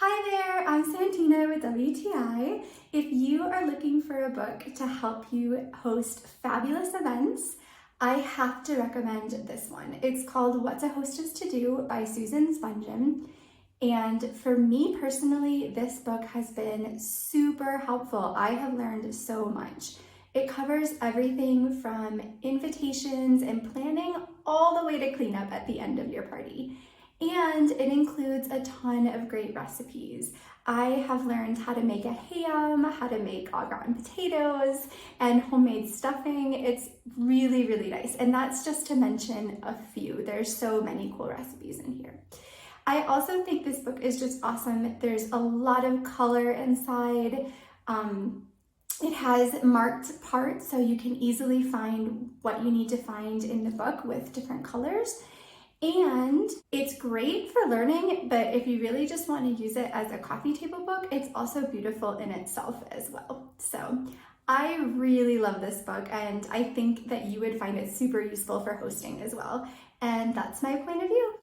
Hi there, I'm Santina with WTI. If you are looking for a book to help you host fabulous events, I have to recommend this one. It's called What's a Hostess to Do by Susan Spungen. And for me personally, this book has been super helpful. I have learned so much. It covers everything from invitations and planning all the way to cleanup at the end of your party. And it includes a ton of great recipes. I have learned how to make a ham, how to make au gratin potatoes, and homemade stuffing. It's really, really nice. And that's just to mention a few. There's so many cool recipes in here. I also think this book is just awesome. There's a lot of color inside. It has marked parts so you can easily find what you need to find in the book with different colors. And it's great for learning, but if you really just want to use it as a coffee table book, it's also beautiful in itself as well. So I really love this book, and I think that you would find it super useful for hosting as well. And that's my point of view.